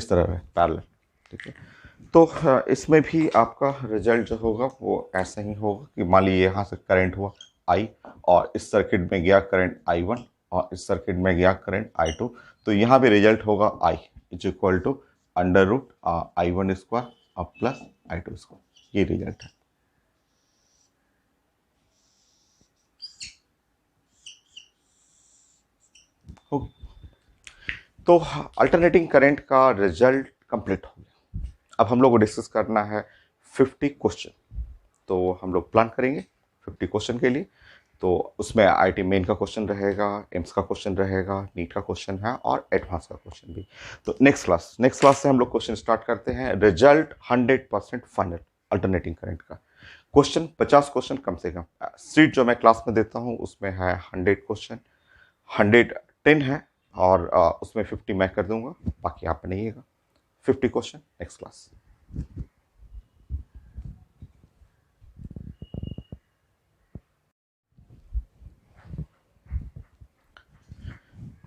इस तरह है पैरेलल, ठीक है। तो इसमें भी आपका रिजल्ट जो होगा वो ऐसा ही होगा कि मान लीजिए यहाँ से करंट हुआ आई, और इस सर्किट में गया करंट I1, और इस सर्किट में गया करंट I2, तो यहाँ भी रिजल्ट होगा I is equal to under root I1 square plus I2 square, ये रिजल्ट है। तो अल्टरनेटिंग करंट का रिजल्ट कंप्लीट हो गया। अब हम लोग को डिस्कस करना है 50 क्वेश्चन। तो हम लोग प्लान करेंगे 50 क्वेश्चन के लिए। तो उसमें आईटी मेन का क्वेश्चन रहेगा, एम्स का क्वेश्चन रहेगा, नीट का क्वेश्चन है और एडवांस का क्वेश्चन भी। तो नेक्स्ट क्लास से हम लोग क्वेश्चन स्टार्ट करते हैं। रिजल्ट 100% फाइनल अल्टरनेटिंग करंट का। क्वेश्चन 50 क्वेश्चन कम से कम। सीट जो मैं क्लास में देता हूँ उसमें है 100 क्वेश्चन, 110 है, और उसमें 50 मैं कर दूंगा, बाकी आप बनाइएगा। 50 question next class.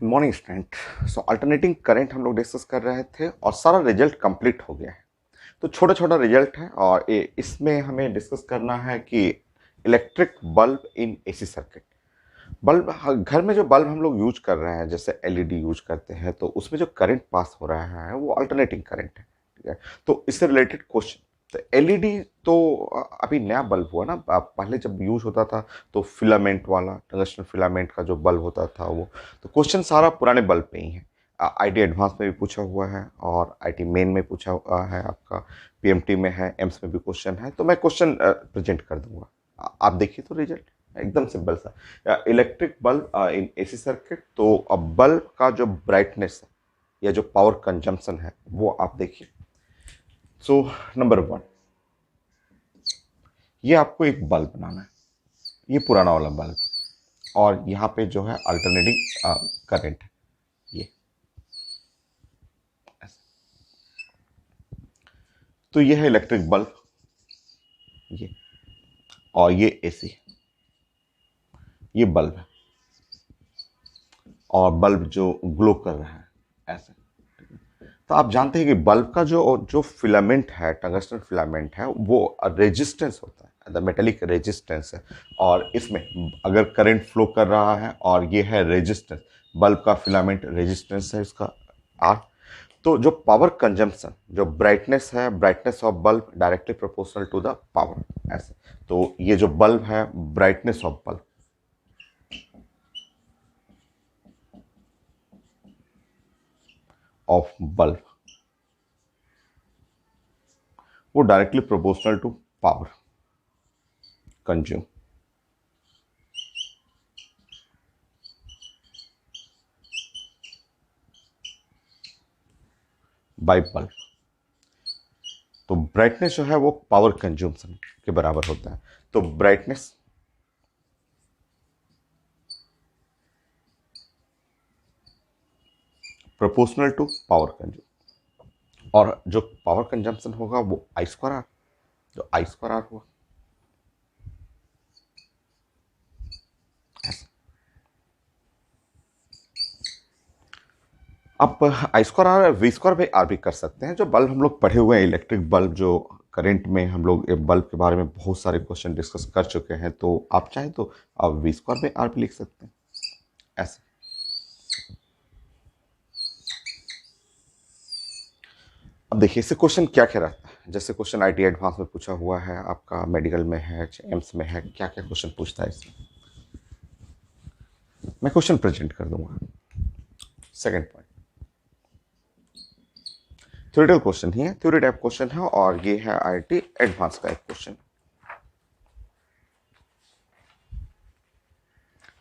Morning student. So alternating current हम लोग डिस्कस कर रहे थे और सारा रिजल्ट कंप्लीट हो गया है। तो छोटा छोटा रिजल्ट है और इसमें हमें डिस्कस करना है कि electric bulb in AC circuit. Bulb, घर में जो बल्ब हम लोग यूज कर रहे हैं, जैसे एलईडी यूज करते हैं, तो उसमें जो करंट पास हो रहा है वो अल्टरनेटिंग करंट है, ठीक है। तो इससे रिलेटेड क्वेश्चन, तो एलईडी तो अभी नया बल्ब हुआ ना। पहले जब यूज होता था तो फिलामेंट वाला, टंगस्टन फिलामेंट का जो बल्ब होता था वो। तो क्वेश्चन सारा पुराने बल्ब पे ही है। आईटी एडवांस में भी पूछा हुआ है और आईटी मेन में पूछा हुआ है, आपका पीएमटी में है, एम्स में भी क्वेश्चन है। तो मैं क्वेश्चन प्रेजेंट कर दूंगा, आप देखिए। तो रिजल्ट एकदम सिंपल सा, electric bulb in AC circuit. तो अब बल्ब का जो ब्राइटनेस है या जो पावर कंजम्पशन है वो आप देखिए। सो नंबर 1, ये आपको एक बल्ब बनाना है। ये पुराना वाला बल्ब, और यहाँ पे जो है अल्टरनेटिंग करंट है ये ऐसे। तो ये है इलेक्ट्रिक बल्ब, ये, और ये एसी, ये बल्ब है, और बल्ब जो ग्लो कर रहा है ऐसे। तो आप जानते हैं कि बल्ब का जो जो फिलामेंट है, टंगस्टन फिलामेंट है, वो रेजिस्टेंस होता है, द मेटेलिक रेजिस्टेंस है। और इसमें अगर करंट फ्लो कर रहा है और ये है रेजिस्टेंस, बल्ब का फिलामेंट रेजिस्टेंस है इसका आर। तो जो पावर कंजम्पशन, जो ब्राइटनेस है, brightness of bulb directly proportional to the power ऐसे। तो ये जो बल्ब है, ब्राइटनेस ऑफ बल्ब, वो directly proportional to power consume by bulb. तो ब्राइटनेस जो है वो पावर कंज्यूम्शन के बराबर होता है। तो brightness proportional to power consume, और जो पावर कंजम्पशन होगा वो आई स्क्वायर आर, जो आई स्क्वायर आर हुआ ऐसा। आप I square R V square by R भी कर सकते हैं। जो बल्ब हम लोग पढ़े हुए हैं, इलेक्ट्रिक बल्ब जो करंट में, हम लोग बल्ब के बारे में बहुत सारे क्वेश्चन डिस्कस कर चुके हैं। तो आप चाहें तो आप वी स्क्वायर बाई आर भी लिख सकते हैं ऐसे। अब देखिए इससे क्वेश्चन क्या क्या रहता है। जैसे क्वेश्चन आईटी एडवांस में पूछा हुआ है, आपका मेडिकल में है, एम्स में है, क्या क्या क्वेश्चन पूछता है इसमें, मैं क्वेश्चन प्रेजेंट कर दूंगा। सेकंड पॉइंट, थ्योरेटिकल क्वेश्चन ही है, थ्योरी टाइप क्वेश्चन है, और ये है आईटी एडवांस का एक क्वेश्चन।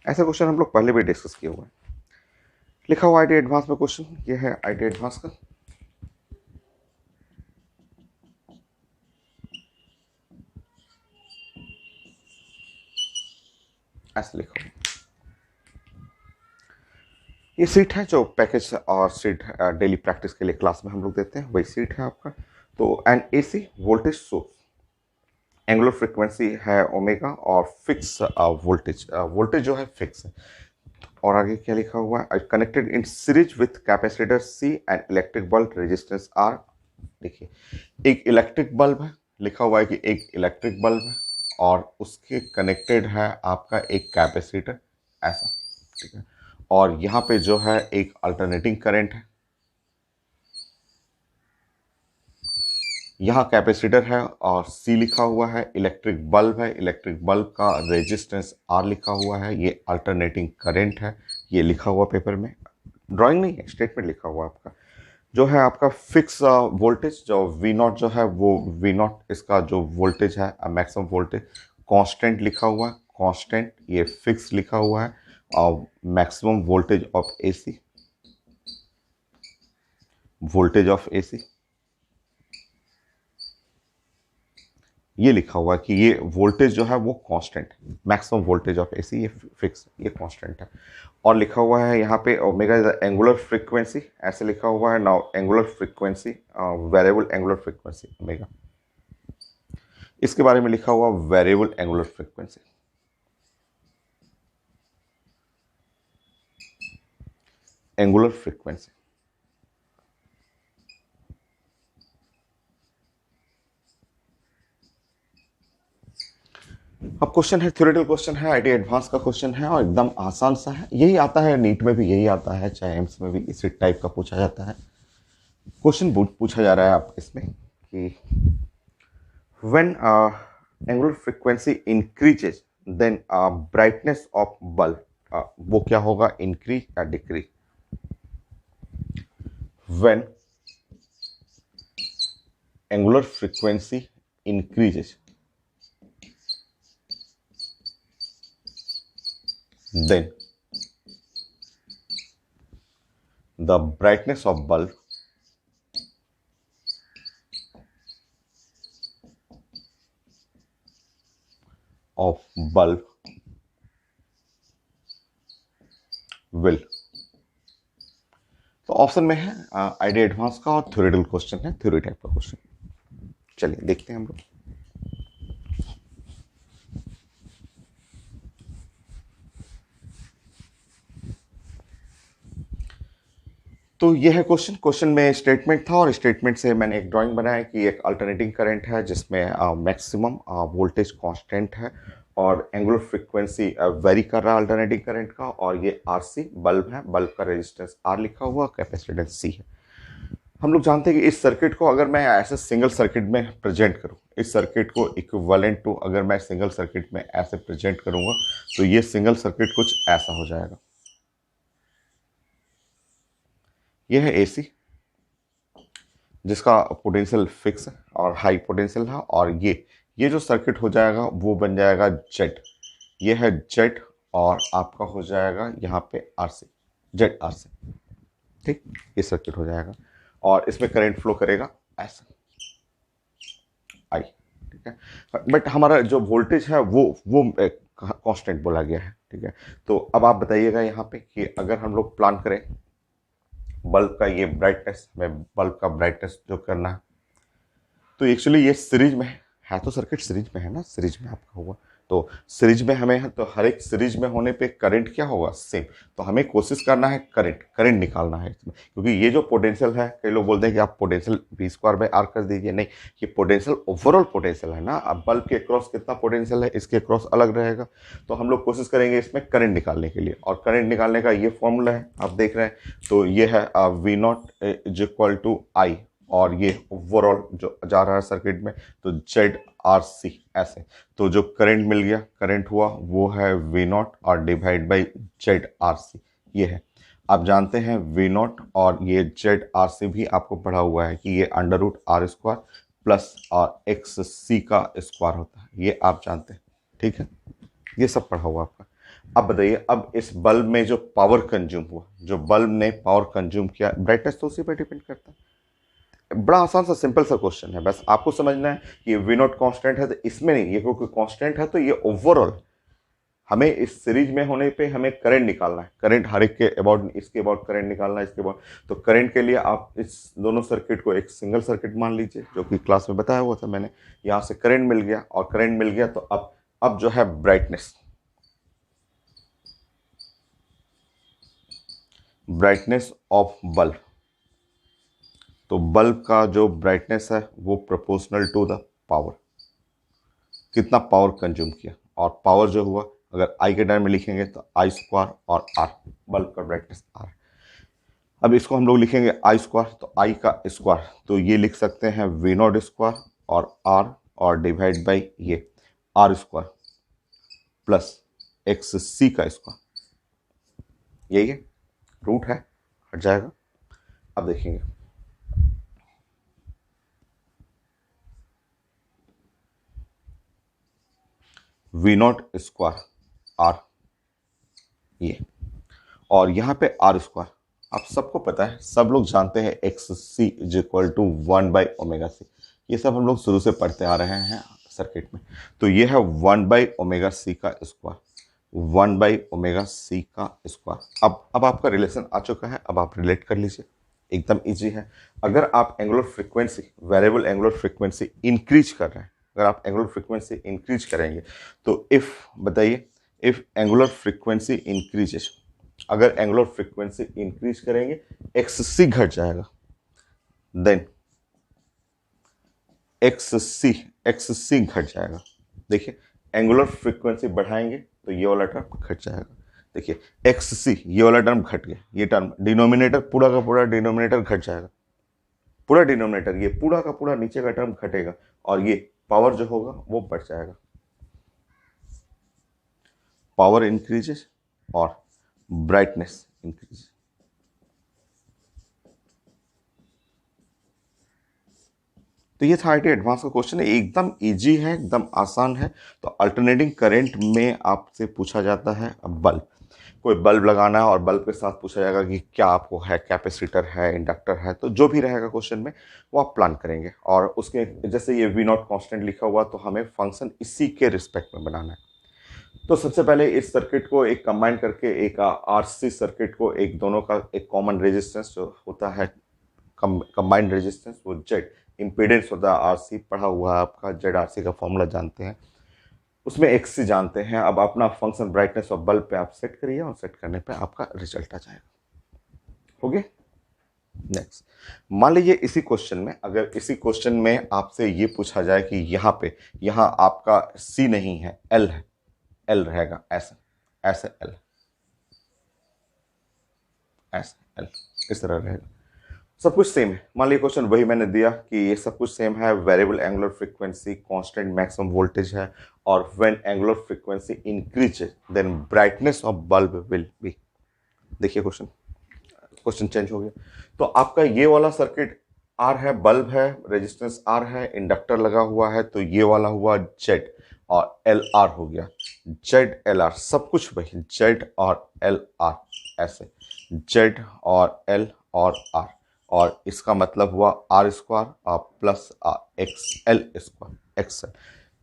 ऐसा क्वेश्चन हम लोग पहले भी डिस्कस किए हुए हैं। लिखा हुआ आईटी एडवांस में क्वेश्चन, ये है आईटी एडवांस का। ऐसे लिखा हुआ, ये सीट है जो पैकेज और सीट डेली प्रैक्टिस के लिए क्लास में हम लोग देते हैं, वही सीट है आपका। तो N AC voltage source, angular frequency है ओमेगा, और फिक्स वोल्टेज, वोल्टेज जो है फिक्स है। और आगे क्या लिखा हुआ है, connected in series with capacitor C and electric bulb resistance R. देखिए एक इलेक्ट्रिक बल्ब है, लिखा हुआ है कि एक इलेक्ट्रिक बल्ब है और उसके कनेक्टेड है आपका एक कैपेसिटर, ऐसा, ठीक है। और यहाँ पे जो है एक अल्टरनेटिंग करंट है, यहाँ कैपेसिटर है और सी लिखा हुआ है, इलेक्ट्रिक बल्ब है, इलेक्ट्रिक बल्ब का रेजिस्टेंस आर लिखा हुआ है, ये अल्टरनेटिंग करंट है, ये लिखा हुआ पेपर में, ड्राइंग नहीं है, स्टेटमेंट लिखा हुआ आपका। जो है आपका फिक्स वोल्टेज जो वी नॉट जो है वो वी नॉट इसका जो वोल्टेज है मैक्सिमम वोल्टेज कांस्टेंट लिखा हुआ है, कांस्टेंट ये फिक्स लिखा हुआ है। और maximum voltage of AC, voltage of AC ये लिखा हुआ है कि ये वोल्टेज जो है वो कांस्टेंट है, मैक्सिमम वोल्टेज ऑफ एसी ये फिक्स, ये कांस्टेंट है। और लिखा हुआ है यहाँ पे omega is the angular frequency, ऐसे लिखा हुआ है। Now angular frequency, variable angular frequency omega, इसके बारे में लिखा हुआ variable angular frequency. Angular frequency, अब क्वेश्चन है थ्योरेटिकल क्वेश्चन है, आईटी एडवांस का क्वेश्चन है और एकदम आसान सा है, यही आता है नीट में भी, यही आता है, चाहे एम्स में भी इसी टाइप का पूछा जाता है। क्वेश्चन पूछा जा रहा है आप इसमें कि when angular frequency increases then brightness of bulb, वो क्या होगा, इंक्रीज या decrease. When angular frequency increases then the brightness of bulb will, तो ऑप्शन में है आईडी एडवांस का और थ्योरेटिकल क्वेश्चन है, थ्योरी टाइप का क्वेश्चन। चलिए देखते हैं हम लोग। तो यह है क्वेश्चन, क्वेश्चन में स्टेटमेंट था और स्टेटमेंट से मैंने एक ड्राइंग बनाया कि एक अल्टरनेटिंग करंट है जिसमें मैक्सिमम वोल्टेज कांस्टेंट है और एंगुलर फ्रीक्वेंसी वेरी कर रहा है अल्टरनेटिंग करंट का, और ये आरसी बल्ब है, बल्ब का रेजिस्टेंस आर लिखा हुआ, कैपेसिटेंस सी है। हम लोग जानते हैं कि इस सर्किट को अगर मैं ऐसे सिंगल सर्किट में प्रेजेंट करूं, इस सर्किट को इक्विवेलेंट टू अगर मैं सिंगल सर्किट में ऐसे प्रेजेंट करूंगा तो ये सिंगल सर्किट कुछ ऐसा हो जाएगा। यह है एसी जिसका पोटेंशियल फिक्स है और हाई पोटेंशियल है, और ये जो सर्किट हो जाएगा वो बन जाएगा जेड, ये है जेड और आपका हो जाएगा यहाँ पे आरसी, जेड आरसी, ठीक, ये सर्किट हो जाएगा और इसमें करंट फ्लो करेगा ऐसा आई, ठीक है। बट हमारा जो वोल्टेज है वो कांस्टेंट बोला गया है, ठीक है। तो अब आप बताइएगा यहाँ पे कि अगर हम लोग प्लान करें बल्ब का ये ब्राइटनेस, हमें बल्ब का ब्राइटनेस जो करना है, तो एक्चुअली ये सीरीज में है तो सर्किट सीरीज में है ना, सीरीज में आपका हुआ, तो सीरीज में हमें है तो हर एक सीरीज में होने पे करंट क्या होगा, सेम। तो हमें कोशिश करना है करंट निकालना है इसमें, क्योंकि ये जो पोटेंशियल है, कई लोग बोलते हैं कि आप potential V square by R कर दीजिए, नहीं, ये पोटेंशियल ओवरऑल पोटेंशियल है ना, अब बल्ब के क्रॉस कितना पोटेंशियल है, इसके क्रॉस अलग रहेगा। तो हम लोग कोशिश करेंगे इसमें करंट निकालने के लिए, और करंट निकालने का ये फॉर्मूला है आप देख रहे हैं, तो ये है V naught is equal to I, और ये ओवरऑल जो जा रहा है सर्किट में तो जेड आर सी ऐसे, तो जो करंट मिल गया, करंट हुआ वो है वी नॉट और divide by Z R C, ये है। आप जानते हैं वी नॉट और ये जेड आर सी भी आपको पढ़ा हुआ है कि ये under root R square plus और एक्स सी का स्क्वायर होता है, ये आप जानते हैं, ठीक है, ये सब पढ़ा हुआ आपका। अब बताइए, अब इस बल्ब में जो पावर कंज्यूम हुआ, जो बल्ब ने पावर कंज्यूम किया, ब्राइटनेस तो उसी पर डिपेंड करता है। बड़ा आसान सा सिंपल सा क्वेश्चन है, बस आपको समझना है कि वी नॉट कांस्टेंट है तो इसमें नहीं, ये क्योंकि कांस्टेंट है तो ये ओवरऑल हमें इस सीरीज में होने पे हमें करंट निकालना है, करंट हर एक के अबाउट, इसके अबाउट करंट निकालना है, इसके अबाउट। तो करंट के लिए आप इस दोनों सर्किट को एक सिंगल सर्किट मान लीजिए, जो कि क्लास में बताया हुआ था मैंने। यहाँ से करंट मिल गया और करंट मिल गया, तो अब जो है ब्राइटनेस, ब्राइटनेस ऑफ बल्ब, तो बल्ब का जो ब्राइटनेस है वो प्रोपोर्शनल टू द पावर, कितना पावर कंज्यूम किया, और पावर जो हुआ अगर आई के टर्म में लिखेंगे तो आई स्क्वायर और आर, बल्ब का ब्राइटनेस आर। अब इसको हम लोग लिखेंगे आई स्क्वायर, तो आई का स्क्वायर तो ये लिख सकते हैं वी नॉट स्क्वायर और आर, और डिवाइड बाई ये are square plus x C का स्क्वायर, यही है, रूट है, हट जाएगा। अब देखेंगे वी नॉट स्क्वायर आर, ये, और यहाँ पे आर स्क्वायर, आप सबको पता है, सब लोग जानते हैं X C is equal to 1/ओमेगा सी, ये सब हम लोग शुरू से पढ़ते आ रहे हैं सर्किट में। तो ये है 1/ओमेगा सी का स्क्वायर, 1/ओमेगा सी का स्क्वायर। अब आपका रिलेशन आ चुका है, अब आप रिलेट कर लीजिए, एकदम इजी है। अगर आप angular frequency, variable angular frequency increase कर रहे हैं, अगर आप एंगुलर फ्रीक्वेंसी इंक्रीज करेंगे तो इफ, बताइए, इफ एंगुलर फ्रीक्वेंसी इंक्रीजेस, अगर एंगुलर फ्रीक्वेंसी इंक्रीज करेंगे एक्स सी घट जाएगा, देन एक्स सी घट जाएगा। देखिए एंगुलर फ्रीक्वेंसी बढ़ाएंगे तो ये वाला टर्म घट जाएगा। देखिए एक्स सी, ये वाला टर्म घट गया, ये टर्म डिनोमिनेटर पूरा का पूरा डिनोमिनेटर घट जाएगा, पूरा डिनोमिनेटर, ये पूरा का पूरा नीचे का टर्म घटेगा, और ये पावर जो होगा वो बढ़ जाएगा, पावर इंक्रीजेस और ब्राइटनेस इंक्रीज। तो ये था आईटी एडवांस का क्वेश्चन है, एकदम इजी है, एकदम आसान है। तो अल्टरनेटिंग करंट में आपसे पूछा जाता है बल्ब, कोई बल्ब लगाना है और बल्ब के साथ पूछा जाएगा कि क्या आपको है, कैपेसिटर है, इंडक्टर है, तो जो भी रहेगा क्वेश्चन में वो आप प्लान करेंगे। और उसके जैसे ये वी नॉट कॉन्स्टेंट लिखा हुआ, तो हमें फंक्शन इसी के रिस्पेक्ट में बनाना है। तो सबसे पहले इस सर्किट को एक कंबाइन करके, एक आरसी सर्किट को, एक दोनों का एक कॉमन रेजिस्टेंस जो होता है, कंबाइंड रेजिस्टेंस, वो जेड इम्पीडेंस होता है, आरसी पढ़ा हुआ है आपका, जेड आरसी का फॉर्मूला जानते हैं, उसमें एक्स सी जानते हैं। अब अपना फंक्शन ब्राइटनेस ऑफ बल्ब पे आप सेट करिए, और सेट करने पे आपका रिजल्ट आ जाएगा। हो गया। नेक्स्ट, मान लीजिए इसी क्वेश्चन में, अगर इसी क्वेश्चन में आपसे ये पूछा जाए कि यहाँ पे, यहाँ आपका सी नहीं है, एल है, एल रहेगा ऐसे, ऐसे एल, ऐसे एल, इस तरह रहेगा, सब कुछ सेम है। मान लीजिए क्वेश्चन वही मैंने दिया कि ये सब कुछ सेम है, variable angular frequency, constant maximum voltage है, और when angular frequency increases then brightness of bulb will be. देखिए क्वेश्चन, क्वेश्चन चेंज हो गया। तो आपका ये वाला सर्किट आर है, बल्ब है, रेजिस्टेंस आर है, इंडक्टर लगा हुआ है, तो ये वाला हुआ जेड और एल आर हो गया, जेड एल आर, सब कुछ वही, जेड और एल आर, ऐसे जेड और एल और आर, और इसका मतलब हुआ आर स्क्वायर और plus x L square, XL.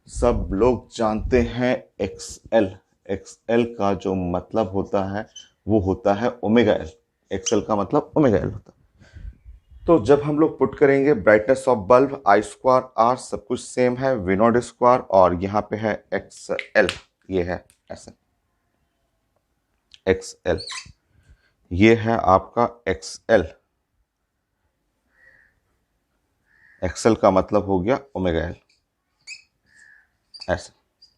सब लोग जानते हैं एक्सएल, एक्सएल का जो मतलब होता है वो होता है ओमेगा एल, एक्सएल का मतलब ओमेगा एल होता है। तो जब हम लोग पुट करेंगे brightness of bulb I square R, सब कुछ सेम है, वी नॉट स्क्वायर, और यहाँ पे है एक्सएल, ये है ऐसे एक्सएल, ये है आपका एक्सएल, एक्सएल का मतलब हो गया ओमेगा एल, ऐसे,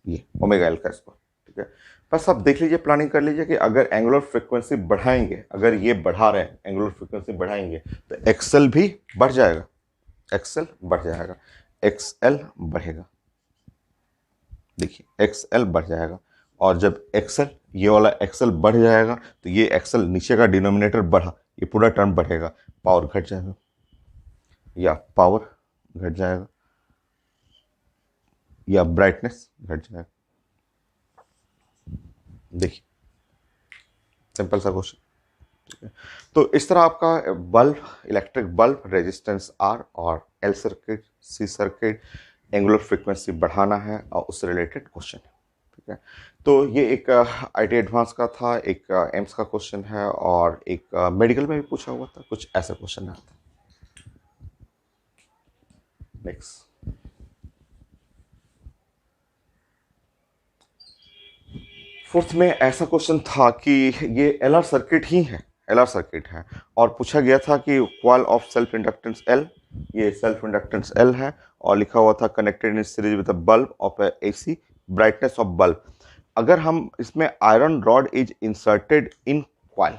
ये ओमेगा एल का स्क्वायर, ठीक है। बस आप देख लीजिए, प्लानिंग कर लीजिए कि अगर एंगुलर फ्रीक्वेंसी बढ़ाएंगे, अगर ये बढ़ा रहे हैं, एंगुलर फ्रीक्वेंसी बढ़ाएंगे तो एक्सएल भी बढ़ जाएगा, एक्सएल बढ़ जाएगा, एक्सएल बढ़ेगा, देखिए एक्सएल बढ़ जाएगा, और जब एक्सएल, ये वाला एक्सएल बढ़ जाएगा तो ये एक्सएल नीचे का डिनोमिनेटर बढ़ा, ये पूरा टर्म बढ़ेगा, पावर घट जाएगा, या पावर घट जाएगा, या ब्राइटनेस घट जाएगा। देखिए सिंपल सा क्वेश्चन, ठीक है। तो इस तरह आपका bulb, electric bulb, resistance R और L circuit, C circuit, angular frequency बढ़ाना है, और उससे रिलेटेड क्वेश्चन है, ठीक है। तो ये एक आईटी एडवांस का था, एक एम्स का क्वेश्चन है, और एक मेडिकल में भी पूछा हुआ था, कुछ ऐसा क्वेश्चन आता है। नेक्स्ट, फोर्थ में ऐसा क्वेश्चन था कि ये एलआर सर्किट ही है, एलआर सर्किट है और पूछा गया था कि coil of self inductance L, ये सेल्फ इंडक्टेंस एल है और लिखा हुआ था connected in series with a bulb of AC, brightness of bulb. अगर हम इसमें iron rod is inserted in coil,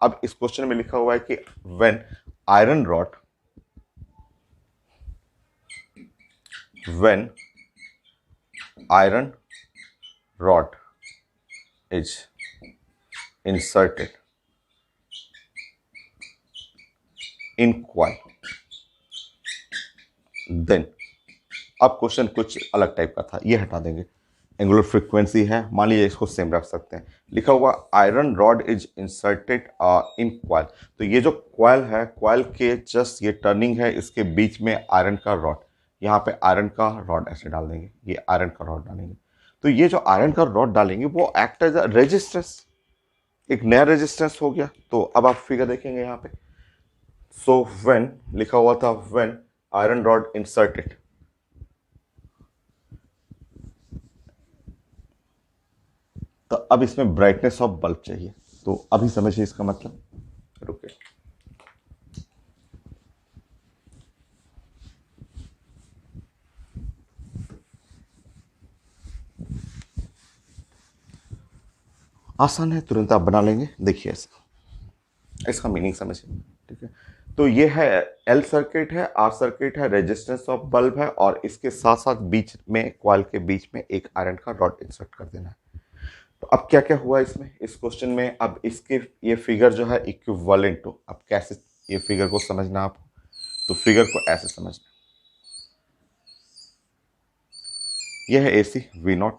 अब इस क्वेश्चन में लिखा हुआ है कि when iron rod, when iron rod is inserted in coil, then अब क्वेश्चन कुछ अलग टाइप का था, ये हटा देंगे। एंगुलर फ्रीक्वेंसी है, मान लीजिए इसको सेम रख सकते हैं। लिखा हुआ iron rod is inserted in coil, तो ये जो क्वाइल है, क्वाइल के जस्ट ये टर्निंग है, इसके बीच में आयरन का रॉड, यहाँ पे आयरन का रॉड ऐसे डाल देंगे, ये आयरन का रॉड डालेंगे। तो ये जो आयरन का रॉड डालेंगे वो एक्ट एज अ रेजिस्टेंस, एक नया रेजिस्टेंस हो गया। तो अब आप फिगर देखेंगे यहाँ पे, सो व्हेन लिखा हुआ था व्हेन आयरन रॉड इंसर्टेड, तो अब इसमें ब्राइटनेस ऑफ बल्ब चाहिए, तो अभी समझिए इसका मतलब। रुके, आसान है, तुरंत आप बना लेंगे। देखिए ऐसा, इसका मीनिंग समझिए, ठीक है। तो ये है एल सर्किट है, आर सर्किट है, रेजिस्टेंस ऑफ बल्ब है और इसके साथ साथ बीच में कॉइल के बीच में एक आयरन का रॉड इंसर्ट कर देना है। तो अब क्या क्या हुआ इसमें, इस क्वेश्चन में। अब इसके ये फिगर जो है इक्विवेलेंट टू, अब कैसे ये फिगर को समझना आपको, तो फिगर को ऐसे समझना, ये है एसी वी नॉट,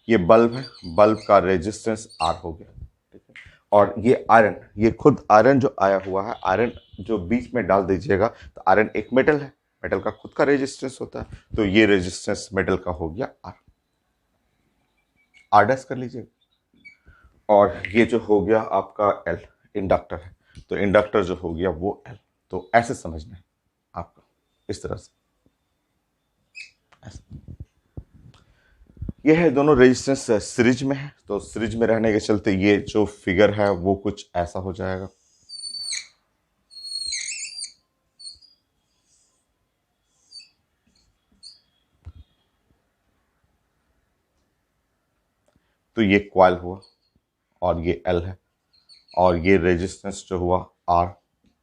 ये बल्ब है, बल्ब का रेजिस्टेंस आर हो गया, ठीक है। और ये आयरन, ये खुद आयरन जो आया हुआ है, आयरन जो बीच में डाल दीजिएगा, तो आयरन एक मेटल है, मेटल का खुद का रेजिस्टेंस होता है, तो ये रेजिस्टेंस मेटल का हो गया आर, आर डैश कर लीजिएगा। और ये जो हो गया आपका एल, इंडक्टर है, तो इंडक्टर जो हो गया वो एल। तो ऐसे समझना है आपका, इस तरह से ऐसे। ये है दोनों रेजिस्टेंस सीरीज में है, तो सीरीज में रहने के चलते ये जो फिगर है वो कुछ ऐसा हो जाएगा। तो ये कॉइल हुआ और ये एल है और ये रेजिस्टेंस जो हुआ आर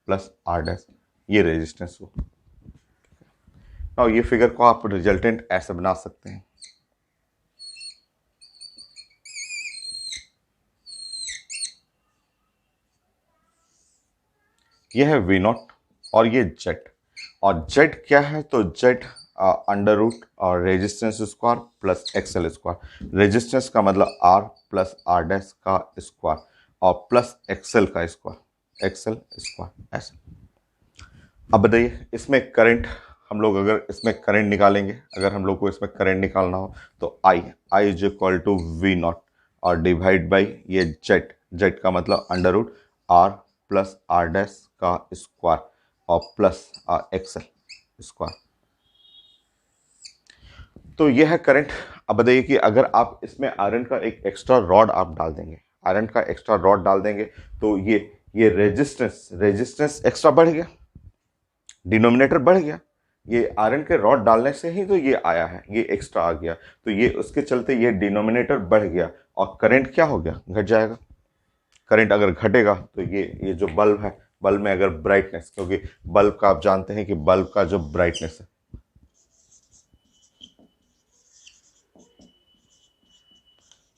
प्लस आर डैश, ये रेजिस्टेंस हुआ। और ये फिगर को आप रिजल्टेंट ऐसे बना सकते हैं, ये है वी नॉट और ये जेड, और जेड क्या है, तो जेड अंडर रूट और resistance square plus XL square, resistance का मतलब आर प्लस आर डैश का स्क्वायर और प्लस एक्सएल का स्क्वायर, एक्सएल स्क्वायर ऐसे। अब बताइए इसमें करंट, हम लोग अगर इसमें करंट निकालेंगे, अगर हम लोग को इसमें करंट निकालना हो तो I is equal to V not और डिवाइड बाई ये जेड, जेड का मतलब under root R plus R dash का स्क्वायर और प्लस एक्सएल स्क्वायर। तो ये है करंट। अब बताइए कि अगर आप इसमें आयरन का एक एक्स्ट्रा रॉड आप डाल देंगे, आयरन का एक्स्ट्रा रॉड डाल देंगे, तो ये रेजिस्टेंस एक्स्ट्रा बढ़ गया, डिनोमिनेटर बढ़ गया। ये आयरन के रॉड डालने से ही तो ये आया है, ये एक्स्ट्रा आ गया, तो ये उसके चलते ये डिनोमिनेटर बढ़ गया और करंट क्या हो गया, घट जाएगा। करंट अगर घटेगा तो ये जो बल्ब है, बल्ब में अगर ब्राइटनेस, क्योंकि बल्ब का आप जानते हैं कि बल्ब का जो ब्राइटनेस है,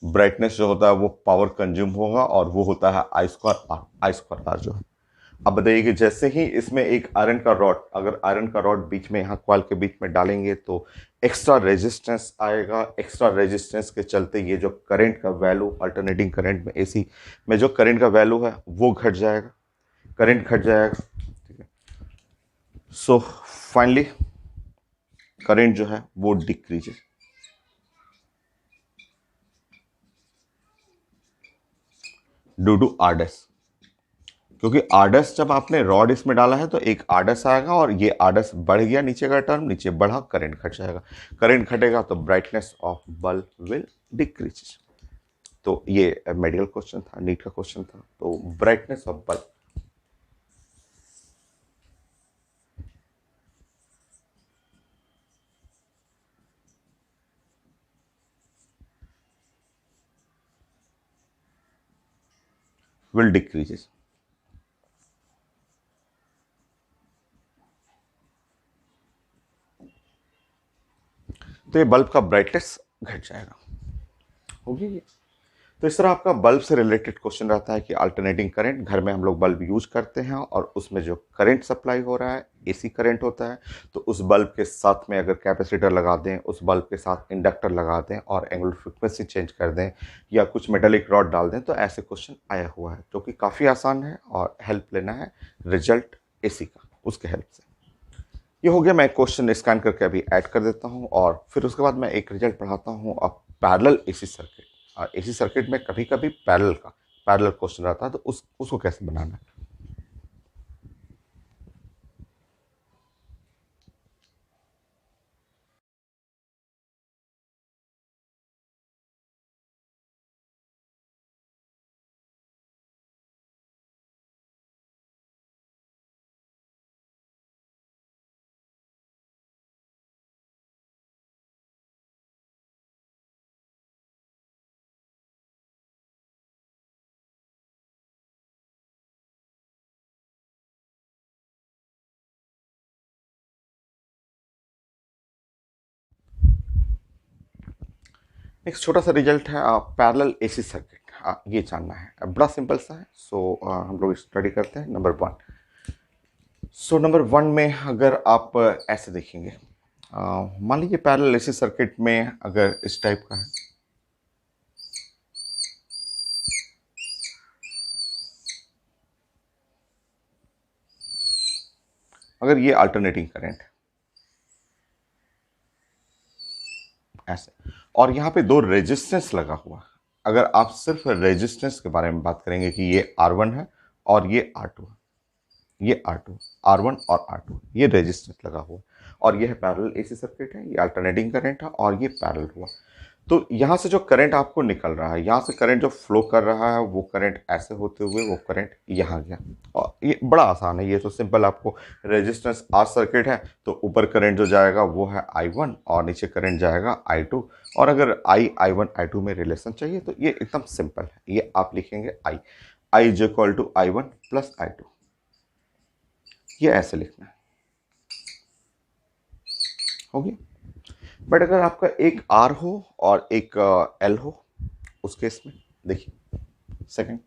ब्राइटनेस जो होता है वो पावर कंज्यूम होगा और वो होता है I square R, I square R जो है। अब बताइए कि जैसे ही इसमें एक आयरन का रॉड, अगर आयरन का रॉड बीच में, यहाँ कॉइल के बीच में डालेंगे तो एक्स्ट्रा रेजिस्टेंस आएगा, एक्स्ट्रा रेजिस्टेंस के चलते ये जो करंट का वैल्यू, अल्टरनेटिंग करंट में एसी में जो करंट का वैल्यू है वो घट जाएगा, करंट घट जाएगा, ठीक है। सो फाइनली करंट जो है वो decrease due to R dash, क्योंकि आरडस जब आपने रॉड इसमें डाला है तो एक आरडस आएगा और ये आरडस बढ़ गया, नीचे का टर्म नीचे बढ़ा, करंट घट जाएगा, करंट घटेगा तो brightness of bulb will decrease. तो तो ये मेडिकल क्वेश्चन था, नीट का क्वेश्चन था। तो brightness of bulb, will decreases। तो ये बल्ब का ब्राइटनेस घट जाएगा, होगी ये। तो इस तरह आपका बल्ब से रिलेटेड क्वेश्चन रहता है कि अल्टरनेटिंग करंट, घर में हम लोग बल्ब यूज करते हैं और उसमें जो करंट सप्लाई हो रहा है एसी करंट होता है, तो उस बल्ब के साथ में अगर कैपेसिटर लगा दें, उस बल्ब के साथ इंडक्टर लगा दें और एंगुलर फ्रिक्वेंसी चेंज कर दें या कुछ मेटेलिक रॉड डाल दें, तो ऐसे क्वेश्चन आया हुआ है जो कि काफ़ी आसान है और हेल्प लेना है रिजल्ट एसी का, उसके हेल्प से। ये हो गया। मैं क्वेश्चन स्कैन करके अभी ऐड कर देता हूँ और फिर उसके बाद मैं एक रिजल्ट पढ़ाता हूँ अब पैरेलल एसी सर्किट। और एसी सर्किट में कभी कभी पैरेलल क्वेश्चन रहता है, तो उसको कैसे बनाना है। नेक्स्ट छोटा सा रिजल्ट है पैरेलल एसी सर्किट, ये जानना है, बड़ा सिंपल सा है। सो हम लोग स्टडी करते हैं नंबर 1। सो नंबर 1 में अगर आप ऐसे देखेंगे, मान लीजिए पैरेलल एसी सर्किट में अगर इस टाइप का है, अगर ये अल्टरनेटिंग करंट है ऐसे, और यहाँ पे दो रेजिस्टेंस लगा हुआ है। अगर आप सिर्फ रेजिस्टेंस के बारे में बात करेंगे कि ये R1 है और ये R2 है, ये R2, R1 और R2, ये रेजिस्टेंस लगा हुआ, और ये है पैरेलल एसी सर्किट है, ये अल्टरनेटिंग करंट है और ये पैरेलल हुआ। तो यहाँ से जो करंट आपको निकल रहा है, यहाँ से करंट जो फ्लो कर रहा है, वो करंट ऐसे होते हुए वो करंट यहाँ गया। और ये बड़ा आसान है, ये तो सिंपल। आपको रेजिस्टेंस आर सर्किट है तो ऊपर करंट जो जाएगा वो है I1 और नीचे करंट जाएगा I2। और अगर I1 I2 में रिलेशन चाहिए तो ये एकदम सिंपल है, ये आप लिखेंगे I is equal to I1 plus I2, ये ऐसे लिखना है, हो गया। बट अगर आपका एक R हो और एक L हो, उस केस में देखिए सेकंड,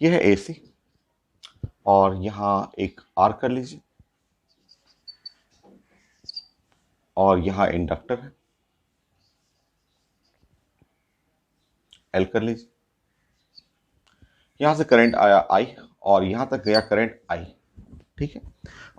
ये है AC और यहाँ एक R कर लीजिए और यहाँ इंडक्टर है, L कर लीजिए। यहाँ से करंट आया I और यहाँ तक गया करंट I, ठीक है।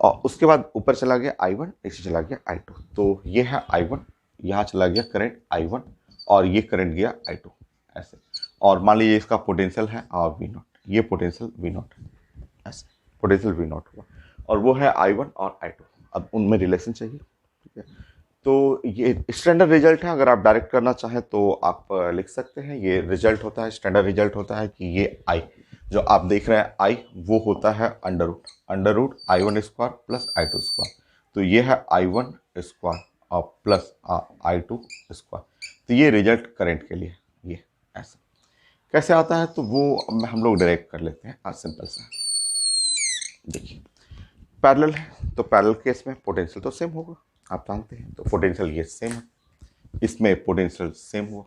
और उसके बाद ऊपर चला गया I1, नीचे चला गया I2। तो ये है I1, यहाँ चला गया करंट I1 और ये करंट गया I2 ऐसे। और मान लीजिए इसका पोटेंशियल है और V0, ये पोटेंशियल V0 है ऐसे, पोटेंशियल V0 हुआ और वो है I1 और I2। अब उनमें रिलेशन चाहिए, ठीक है। तो ये स्टैंडर्ड रिजल्ट है, अगर आप डायरेक्ट करना चाहें तो आप लिख सकते हैं। ये रिजल्ट होता है, स्टैंडर्ड रिजल्ट होता है कि ये आई जो आप देख रहे हैं आई, वो होता है under root I1 square plus I2 square. तो ये है I1 स्क्वायर और प्लस I2 स्क्वायर। तो ये रिजल्ट करंट के लिए ये ऐसा कैसे आता है, तो वो हम लोग डायरेक्ट कर लेते हैं। आज सिंपल सा देखिए, पैरेलल है तो पैरेलल केस में पोटेंशियल तो सेम होगा, आप जानते हैं। तो पोटेंशियल ये सेम है, इसमें पोटेंशियल सेम हुआ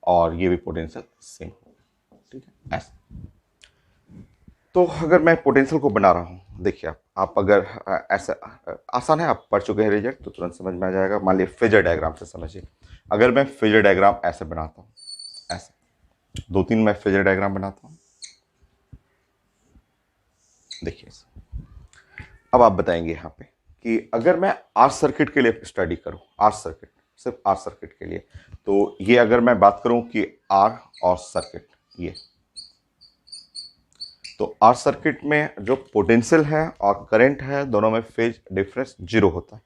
और ये भी पोटेंशियल सेम हुआ, ठीक है ऐसे। तो अगर मैं पोटेंशियल को बना रहा हूँ, देखिए आप अगर ऐसा आसान है, आप पढ़ चुके हैं रिजल्ट तो तुरंत समझ में आ जाएगा। मान लीजिए फेजर डायग्राम से समझिए। अगर मैं फेजर डायग्राम ऐसे बनाता हूँ, ऐसे 2-3 मैं फेजर डायग्राम बनाता हूँ, देखिए। अब आप बताएंगे यहाँ पे कि अगर मैं आर सर्किट के लिए स्टडी करूँ, आर सर्किट सिर्फ आर सर्किट के लिए। तो ये अगर मैं बात करूं कि आर और सर्किट, ये तो आर सर्किट में जो पोटेंशियल है और करंट है दोनों में फेज डिफरेंस जीरो होता है,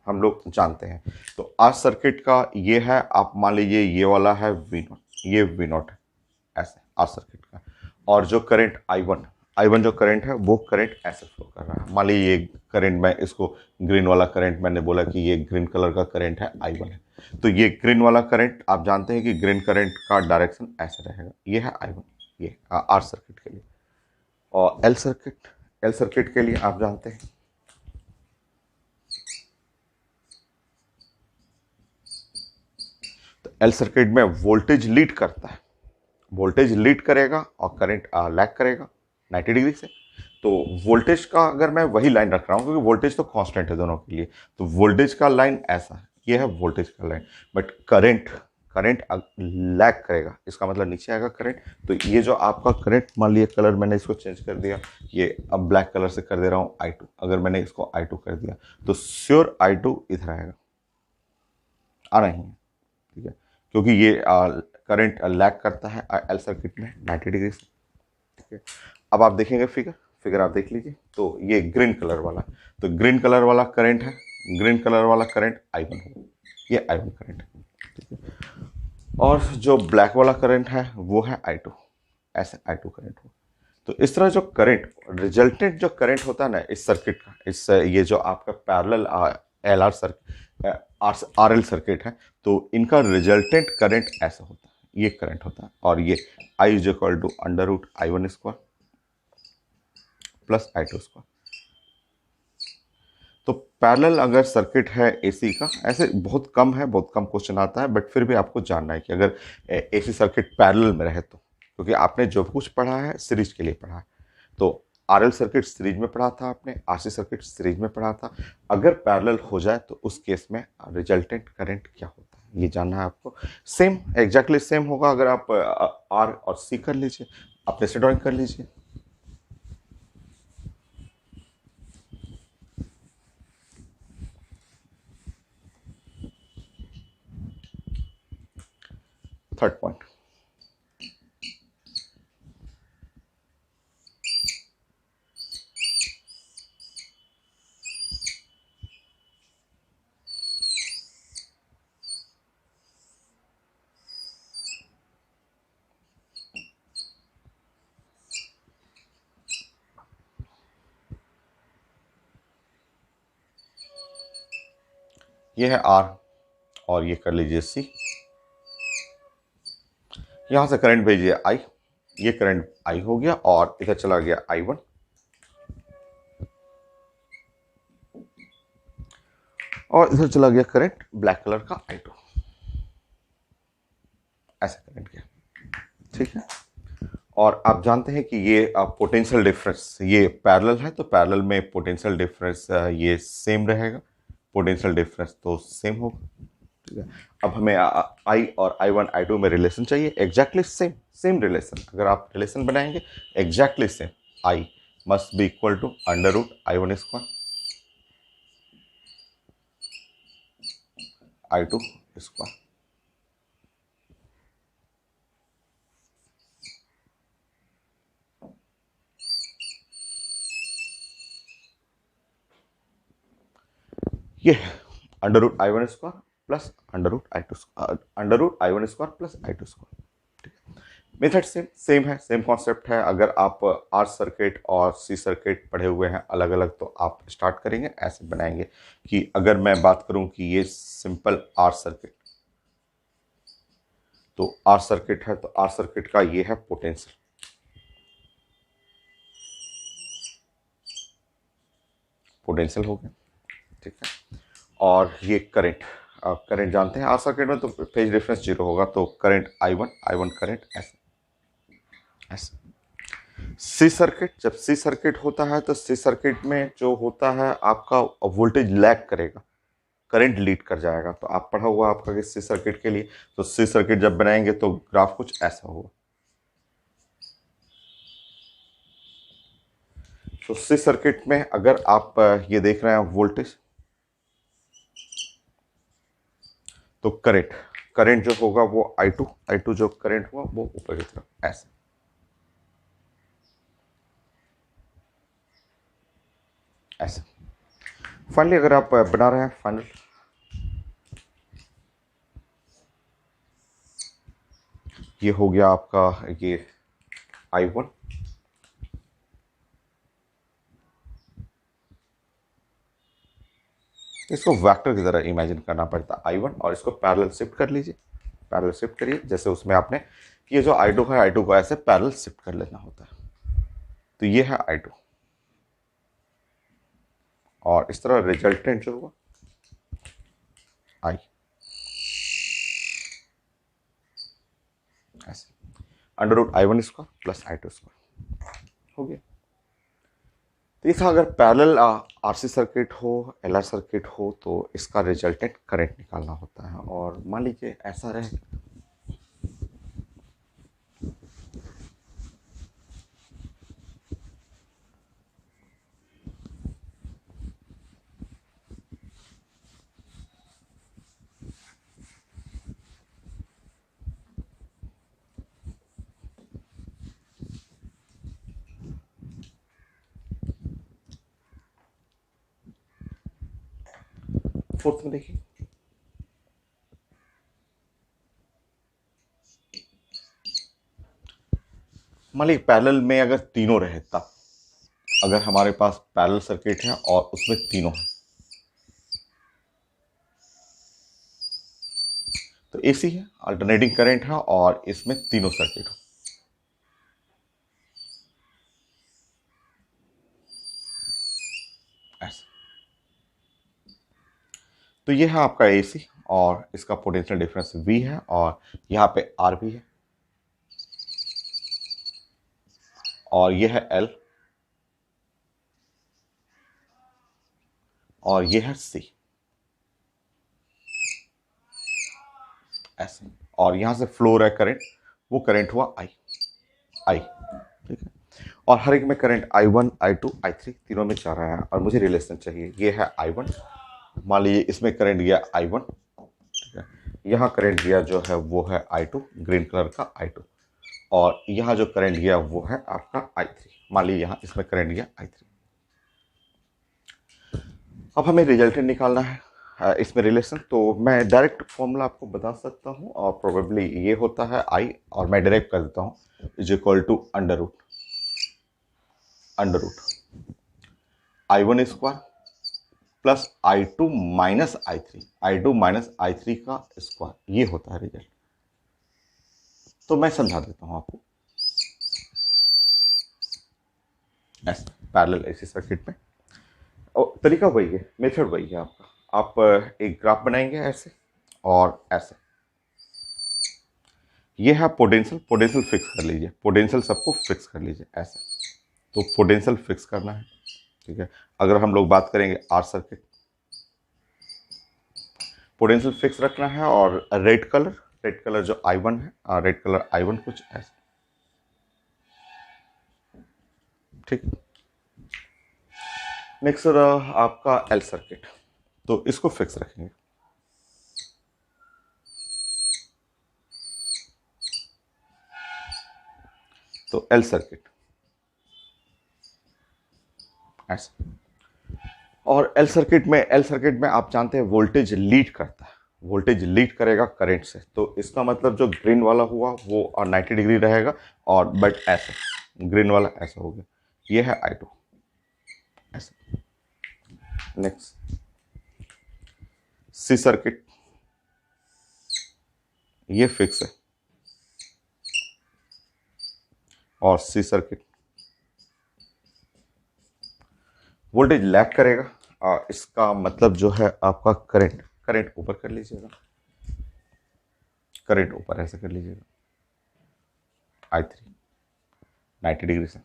हम लोग जानते हैं। तो आर सर्किट का ये है, आप मान लीजिए ये वाला है वी नॉट, ये वी नॉट है ऐसे आर सर्किट का। और जो करंट आई वन जो करंट है वो करंट ऐसे फ्लो कर रहा है। मान लीजिए ये करंट, मैं इसको ग्रीन वाला करंट, मैंने बोला कि ये ग्रीन कलर का करंट है आई वन है, तो ये ग्रीन वाला करंट आप जानते हैं कि ग्रीन करंट का डायरेक्शन ऐसे रहेगा, ये है आई वन, ये आर सर्किट के लिए। और एल सर्किट के लिए आप जानते हैं तो एल सर्किट में वोल्टेज लीड करता है, वोल्टेज लीड करेगा और करंट लैग करेगा 90 डिग्री से। तो वोल्टेज का अगर मैं वही लाइन रख रहा हूँ, क्योंकि वोल्टेज तो कांस्टेंट है दोनों के लिए, तो वोल्टेज का लाइन ऐसा है, ये है वोल्टेज का line. But current current lag करेगा, इसका मतलब नीचे आएगा करंट। तो ये जो आपका करंट, मान लीजिए कलर मैंने इसको चेंज कर दिया, ये अब ब्लैक कलर से कर दे रहा हूँ I2, अगर मैंने इसको I2 कर दिया तो श्योर I2 इधर आएगा, आ नहीं है, ठीक है, क्योंकि ये करंट लैग करता है एल सर्किट में 90 डिग्री से, ठीक है। अब आप देखेंगे फिगर आप देख लीजिए, तो ये ग्रीन कलर वाला, तो ग्रीन कलर वाला करंट है, ग्रीन कलर वाला करंट I1 है, ये I1 करंट है, ठीक है। और जो ब्लैक वाला करंट है वो है I2, ऐसे I2 करंट हो। तो इस तरह जो करंट रिजल्टेंट जो करंट होता है ना इस सर्किट का, इस ये जो आपका parallel L R circuit R L circuit है, तो इनका रिजल्टेंट करंट ऐसा होता है, ये करंट होता है। और ये I is equal to under root I one square plus I two square. तो पैरेलल अगर सर्किट है एसी का, ऐसे बहुत कम है, बहुत कम क्वेश्चन आता है, बट फिर भी आपको जानना है कि अगर एसी सर्किट पैरेलल में रहे तो, क्योंकि आपने जो कुछ पढ़ा है सीरीज के लिए पढ़ा है। तो आरएल सर्किट सीरीज में पढ़ा था आपने, आरसी सर्किट सीरीज में पढ़ा था। अगर पैरेलल हो जाए तो उस केस में रिजल्टेंट करंट क्या होता है ये जानना है आपको। सेम एग्जैक्टली सेम होगा अगर आप आर और सी कर लीजिए, अपने से ड्राइंग कर लीजिए। थर्ड पॉइंट, ये है आर और ये कर लीजिए सी, यहां से करंट भेजिए आई, ये करंट आई हो गया और इधर चला गया आई वन, और इधर चला गया करंट ब्लैक कलर का आई टू, ऐसे करंट गया, ठीक है। और आप जानते हैं कि ये पोटेंशियल डिफरेंस, ये पैरेलल है तो पैरेलल में पोटेंशियल डिफरेंस ये सेम रहेगा, पोटेंशियल डिफरेंस तो सेम होगा, ठीक है। अब हमें आई और आई वन आई टू में रिलेशन चाहिए, एग्जैक्टली सेम, सेम रिलेशन। अगर आप रिलेशन बनाएंगे exactly same, I must be equal to under root I one square I two square. ये under root I one square plus under root I two, under root I one square plus I two square, ठीक है। Method same same है, same concept है। अगर आप R circuit और C circuit पढ़े हुए हैं अलग अलग तो आप स्टार्ट करेंगे ऐसे बनाएंगे कि अगर मैं बात करूं कि ये सिंपल आर सर्किट, तो आर सर्किट है तो आर सर्किट का ये है पोटेंशियल, पोटेंशियल हो गया, ठीक है। और ये करंट, करंट जानते हैं आर सर्किट में तो फेज डिफरेंस जीरो होगा, तो करंट आई वन करंट ऐसे ऐसे। सी सर्किट, जब सी सर्किट होता है तो सी सर्किट में जो होता है आपका वोल्टेज लैग करेगा, करंट लीड कर जाएगा। तो आप पढ़ा हुआ आपका कि सी सर्किट के लिए, तो सी सर्किट जब बनाएंगे तो ग्राफ कुछ ऐसा होगा। तो सी सर्किट में अगर आप ये देख रहे हैं वोल्टेज, तो करंट करंट जो होगा वो I2 जो करंट हुआ वो ऊपर की तरफ ऐसे। ऐसे फाइनली अगर आप बना रहे हैं फाइनल, ये हो गया आपका ये I1, इसको वेक्टर की तरह इमेजिन करना पड़ता है I1, और इसको पैरेलल शिफ्ट कर लीजिए, पैरेलल शिफ्ट करिए जैसे उसमें आपने ये जो I2 है I2 को ऐसे पैरेलल शिफ्ट कर लेना होता है। तो ये है I2 और इस तरह रिजल्टेंट जो हुआ I ऐसे √I1 square plus I2 square हो गया। तो इसका अगर पैरेलल आरसी सर्किट हो, एलआर सर्किट हो, तो इसका रिजल्टेंट करंट निकालना होता है। और मान लीजिए ऐसा रहे, फोर्थ में देखिए, मान लीजिए पैरेलल में अगर तीनों रहे, तब अगर हमारे पास पैरेलल सर्किट है और उसमें तीनों है, तो एसी है, अल्टरनेटिंग करंट है और इसमें तीनों सर्किट हो, ऐसे। तो ये है आपका एसी और इसका पोटेंशियल डिफरेंस V है और यहाँ पे R भी है और ये है L और ये है C ऐसे। और यहां से फ्लो रहा है करंट, वो करंट हुआ I, ठीक है। और हर एक में करंट I1 I2 I3 तीनों में जा रहा है और मुझे रिलेशन चाहिए। ये है I1, मान लीजिए इसमें करंट गया I1, ठीक है। यहाँ करंट गया जो है वो है I2, ग्रीन कलर का I2, और यहाँ जो करंट गया वो है आपका I3, मान लीजिए यहाँ इसमें करंट गया I3। अब हमें रिजल्टेंट निकालना है इसमें रिलेशन, तो मैं डायरेक्ट फॉर्मूला आपको बता सकता हूँ और प्रोबेबली ये होता है I, और मैं डायरेक्ट कर देता हूँ is equal to under root I1 square plus I2 minus I3 का स्क्वायर, ये होता है रिजल्ट। तो मैं समझा देता हूँ आपको ऐसे पैरेलल एसी सर्किट में। और तरीका वही है, मेथड वही है आपका। आप एक ग्राफ बनाएंगे ऐसे और ऐसे, ये है पोटेंशियल फिक्स कर लीजिए, पोटेंशियल सबको फिक्स कर लीजिए ऐसे। तो पोटेंशियल फिक्स करना है, ठीक है। अगर हम लोग बात करेंगे आर सर्किट, पोटेंशियल फिक्स रखना है और रेड कलर जो I1 है, रेड कलर I1 कुछ ऐसे, ठीक। नेक्स्ट आपका एल सर्किट, तो इसको फिक्स रखेंगे। तो एल सर्किट ऐसे, और एल सर्किट में आप जानते हैं वोल्टेज लीड करता है, वोल्टेज लीड करेगा करंट से। तो इसका मतलब जो ग्रीन वाला हुआ वो 90 डिग्री रहेगा, और बट ऐसे ग्रीन वाला ऐसा हो गया, ये है I2 ऐसे। नेक्स्ट सी सर्किट, ये फिक्स है, और सी सर्किट वोल्टेज लैग करेगा, और इसका मतलब जो है आपका करंट करंट ऊपर कर लीजिएगा, करंट ऊपर ऐसे कर लीजिएगा I3 90 डिग्री से।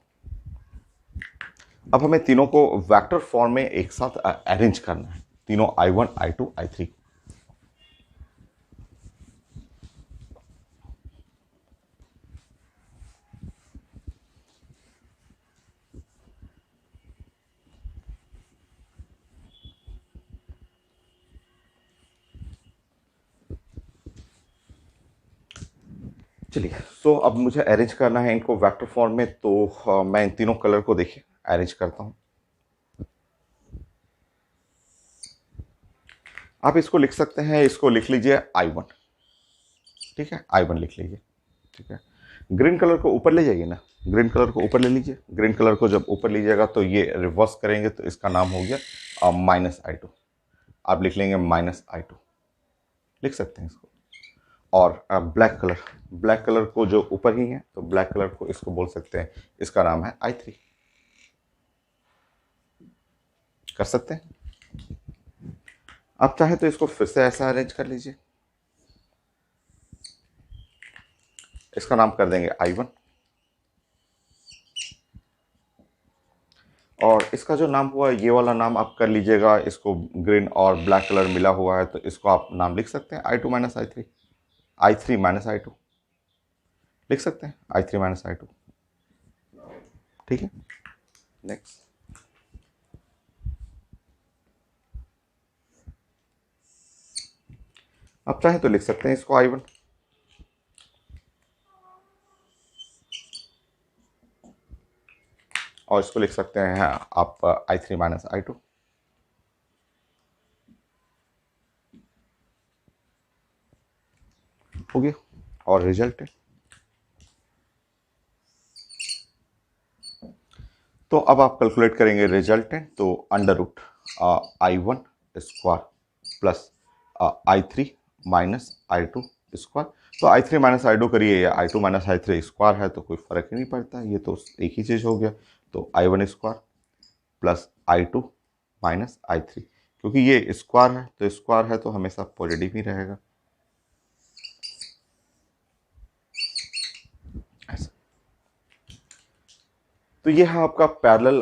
अब हमें तीनों को वेक्टर फॉर्म में एक साथ अरेंज करना है, तीनों I1 I2 I3। चलिए, सो अब मुझे अरेंज करना है इनको वेक्टर फॉर्म में, तो मैं इन तीनों कलर को देखिए अरेंज करता हूँ। आप इसको लिख सकते हैं, इसको लिख लीजिए I1। ठीक है, I1 लिख लीजिए। ठीक है, ग्रीन कलर को ऊपर ले जाइए ना, ग्रीन कलर को ऊपर ले लीजिए। ग्रीन कलर को जब ऊपर लीजिएगा तो ये रिवर्स करेंगे तो इसका नाम हो गया -I2। आप लिख लेंगे -I2, लिख सकते हैं इसको। और ब्लैक कलर, ब्लैक कलर को जो ऊपर ही है तो ब्लैक कलर को इसको बोल सकते हैं, इसका नाम है I3। कर सकते हैं। आप चाहे तो इसको फिर से ऐसा अरेंज कर लीजिए, इसका नाम कर देंगे I1। और इसका जो नाम हुआ ये वाला नाम आप कर लीजिएगा, इसको ग्रीन और ब्लैक कलर मिला हुआ है तो इसको आप नाम लिख सकते हैं I2 minus I3, I3 minus I2 लिख सकते हैं, I3 माइनस I2। ठीक है, नेक्स्ट। आप चाहे तो लिख सकते हैं इसको I1। और इसको लिख सकते हैं आप I3 माइनस I2। हो गया, और रिजल्ट है। तो अब आप कैलकुलेट करेंगे रिजल्ट है, तो √I1 square plus I3 minus I2 square. तो I3 माइनस I2 करिए या I2 माइनस I3 स्क्वायर है तो कोई फ़र्क ही नहीं पड़ता, ये तो एक ही चीज़ हो गया। तो I1 square plus I2 minus I3, क्योंकि ये स्क्वायर है तो स्क्वायर है तो हमेशा पॉजिटिव ही रहेगा, ऐसा। तो ये है आपका पैरेलल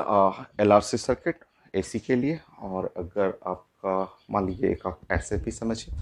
LRC सर्किट AC के लिए। और अगर आपका मान लीजिए एक आप ऐसे भी समझिए,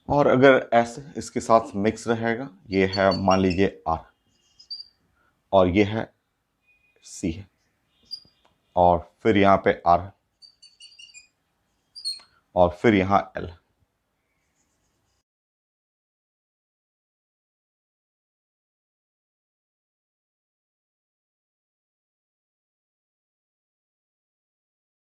और अगर ऐसे इसके साथ मिक्स रहेगा, ये है मान लीजिए R और ये है C है, और फिर यहाँ पे R है और फिर यहाँ L।